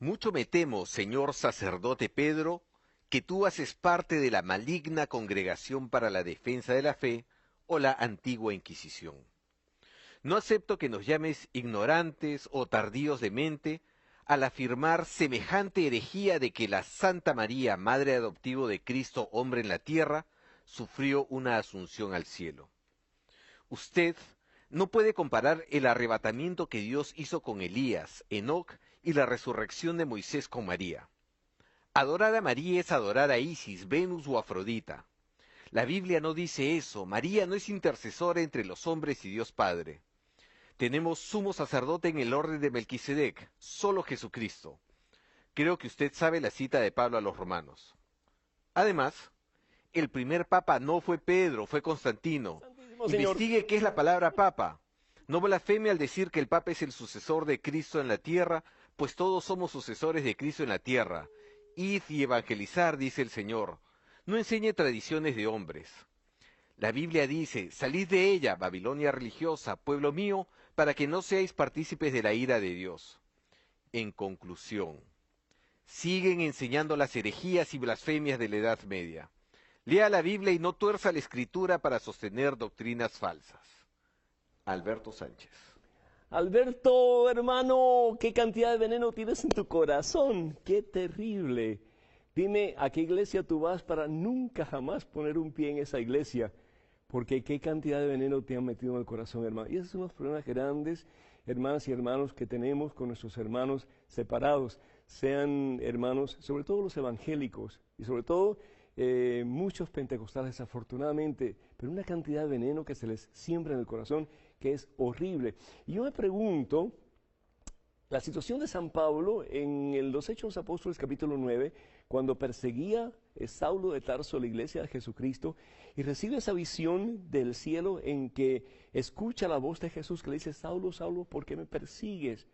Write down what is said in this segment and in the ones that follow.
Mucho me temo, señor sacerdote Pedro, que tú haces parte de la maligna Congregación para la Defensa de la Fe o la Antigua Inquisición. No acepto que nos llames ignorantes o tardíos de mente al afirmar semejante herejía de que la Santa María, Madre adoptivo de Cristo, hombre en la tierra, sufrió una asunción al cielo. Usted no puede comparar el arrebatamiento que Dios hizo con Elías, Enoc y la resurrección de Moisés con María. Adorar a María es adorar a Isis, Venus o Afrodita. La Biblia no dice eso. María no es intercesora entre los hombres y Dios Padre. Tenemos sumo sacerdote en el orden de Melquisedec, solo Jesucristo. Creo que usted sabe la cita de Pablo a los romanos. Además, el primer papa no fue Pedro, fue Constantino. Santísimo Señor. Investigue qué es la palabra papa. No blasfeme al decir que el papa es el sucesor de Cristo en la tierra, pues todos somos sucesores de Cristo en la tierra. Id y evangelizar, dice el Señor. No enseñe tradiciones de hombres. La Biblia dice, salid de ella, Babilonia religiosa, pueblo mío, para que no seáis partícipes de la ira de Dios. En conclusión, siguen enseñando las herejías y blasfemias de la Edad Media. Lea la Biblia y no tuerza la Escritura para sostener doctrinas falsas. Alberto Sánchez. Alberto, hermano, ¿qué cantidad de veneno tienes en tu corazón? ¡Qué terrible! Dime, ¿a qué iglesia tú vas para nunca jamás poner un pie en esa iglesia? Porque qué cantidad de veneno te han metido en el corazón, hermano. Y esos son los problemas grandes, hermanas y hermanos, que tenemos con nuestros hermanos separados. Sean hermanos, sobre todo los evangélicos, y sobre todo muchos pentecostales, afortunadamente, pero una cantidad de veneno que se les siembra en el corazón que es horrible. Y yo me pregunto, la situación de San Pablo en los Hechos de los Apóstoles capítulo 9, cuando perseguía Saulo de Tarso la iglesia de Jesucristo y recibe esa visión del cielo en que escucha la voz de Jesús que le dice, Saulo, Saulo, ¿por qué me persigues?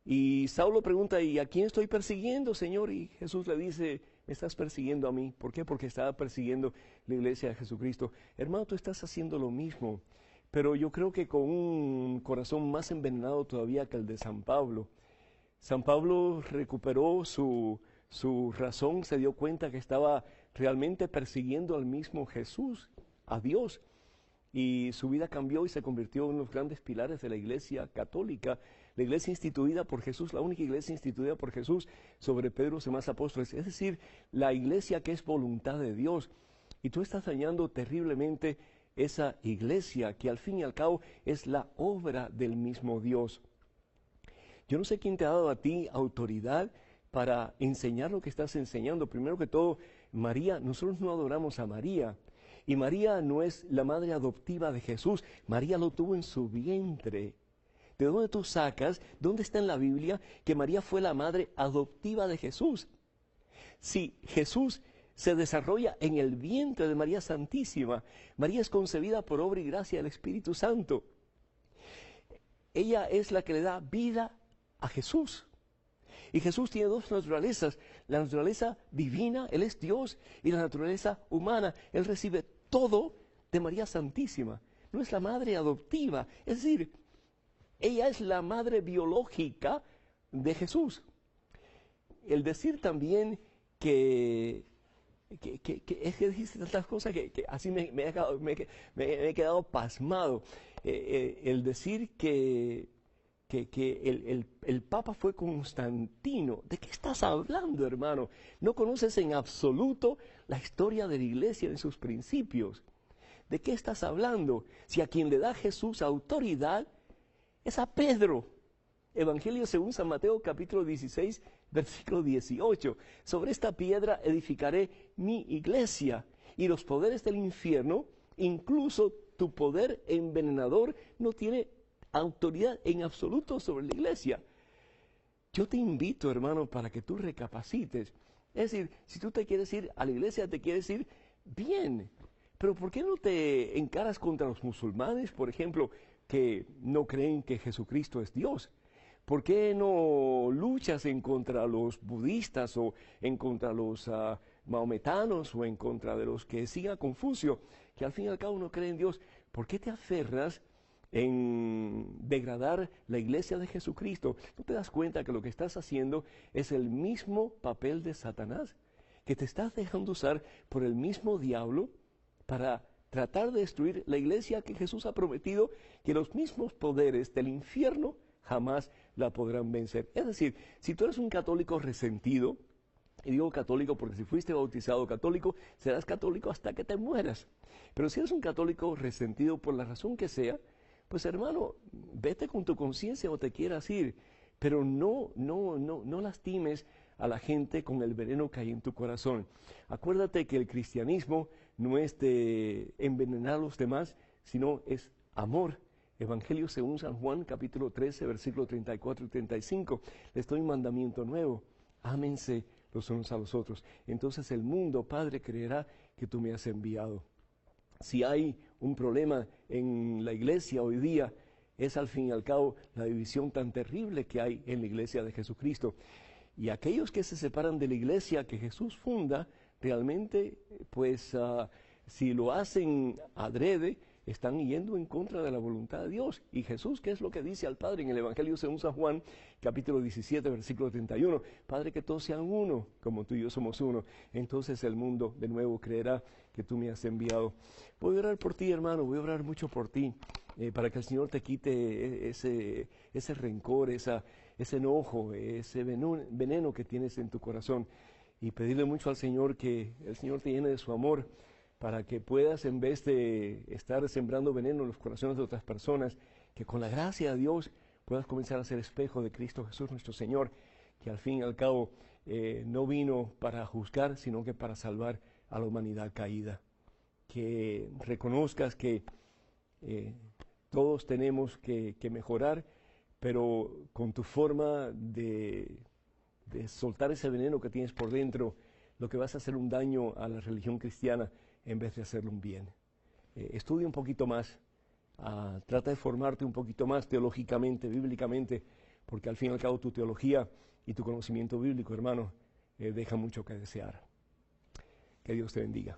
Y Saulo pregunta, ¿y a quién estoy persiguiendo, Señor? Y Jesús le dice, me estás persiguiendo a mí. ¿Por qué? Porque estaba persiguiendo la iglesia de Jesucristo. Hermano, tú estás haciendo lo mismo, pero yo creo que con un corazón más envenenado todavía que el de San Pablo. San Pablo recuperó su razón, se dio cuenta que estaba realmente persiguiendo al mismo Jesús, a Dios, y su vida cambió y se convirtió en los grandes pilares de la iglesia católica, la iglesia instituida por Jesús, la única iglesia instituida por Jesús sobre Pedro y demás apóstoles, es decir, la iglesia que es voluntad de Dios. Y tú estás dañando terriblemente esa iglesia que al fin y al cabo es la obra del mismo Dios. Yo no sé quién te ha dado a ti autoridad para enseñar lo que estás enseñando. Primero que todo, María, nosotros no adoramos a María. Y María no es la madre adoptiva de Jesús. María lo tuvo en su vientre. ¿De dónde tú sacas? ¿Dónde está en la Biblia que María fue la madre adoptiva de Jesús? Si Jesús se desarrolla en el vientre de María Santísima, María es concebida por obra y gracia del Espíritu Santo. Ella es la que le da vida a Jesús. Y Jesús tiene dos naturalezas, la naturaleza divina, Él es Dios, y la naturaleza humana, Él recibe todo de María Santísima. No es la madre adoptiva, es decir, ella es la madre biológica de Jesús. El decir también que es que dijiste tantas cosas que así me he quedado pasmado. El decir que el Papa fue Constantino. ¿De qué estás hablando, hermano? No conoces en absoluto la historia de la iglesia en sus principios. ¿De qué estás hablando? Si a quien le da Jesús autoridad es a Pedro. Evangelio según San Mateo capítulo 16, versículo 18. Sobre esta piedra edificaré mi iglesia y los poderes del infierno, incluso tu poder envenenador, no tiene autoridad en absoluto sobre la iglesia. Yo te invito, hermano, para que tú recapacites. Es decir, si tú te quieres ir a la iglesia, te quieres ir bien. Pero ¿por qué no te encaras contra los musulmanes, por ejemplo, que no creen que Jesucristo es Dios? ¿Por qué no luchas en contra los budistas o en contra los maometanos o en contra de los que siguen a Confucio, que al fin y al cabo no creen en Dios? ¿Por qué te aferras en degradar la iglesia de Jesucristo, ¿no te das cuenta que lo que estás haciendo es el mismo papel de Satanás? Que te estás dejando usar por el mismo diablo para tratar de destruir la iglesia que Jesús ha prometido que los mismos poderes del infierno jamás la podrán vencer. Es decir, si tú eres un católico resentido, y digo católico porque si fuiste bautizado católico, serás católico hasta que te mueras. Pero si eres un católico resentido por la razón que sea, pues hermano, vete con tu conciencia o te quieras ir, pero no lastimes a la gente con el veneno que hay en tu corazón. Acuérdate que el cristianismo no es de envenenar a los demás, sino es amor. Evangelio según San Juan, capítulo 13, versículos 34 y 35. Les doy un mandamiento nuevo: ámense los unos a los otros. Entonces el mundo, Padre, creerá que tú me has enviado. Si hay un problema en la iglesia hoy día, es al fin y al cabo la división tan terrible que hay en la iglesia de Jesucristo. Y aquellos que se separan de la iglesia que Jesús funda, realmente, pues, si lo hacen adrede, están yendo en contra de la voluntad de Dios. Y Jesús, ¿qué es lo que dice al Padre en el Evangelio según San Juan, capítulo 17, versículo 31? Padre, que todos sean uno, como tú y yo somos uno. Entonces el mundo de nuevo creerá que tú me has enviado. Voy a orar por ti, hermano, voy a orar mucho por ti, para que el Señor te quite ese rencor, ese enojo, ese veneno que tienes en tu corazón. Y pedirle mucho al Señor que el Señor te llene de su amor, para que puedas, en vez de estar sembrando veneno en los corazones de otras personas, que con la gracia de Dios puedas comenzar a ser espejo de Cristo Jesús nuestro Señor, que al fin y al cabo no vino para juzgar, sino que para salvar a la humanidad caída. Que reconozcas que todos tenemos que mejorar, pero con tu forma de soltar ese veneno que tienes por dentro, lo que vas a hacer un daño a la religión cristiana en vez de hacerle un bien. Estudia un poquito más, trata de formarte un poquito más teológicamente, bíblicamente, porque al fin y al cabo tu teología y tu conocimiento bíblico, hermano, deja mucho que desear. Que Dios te bendiga.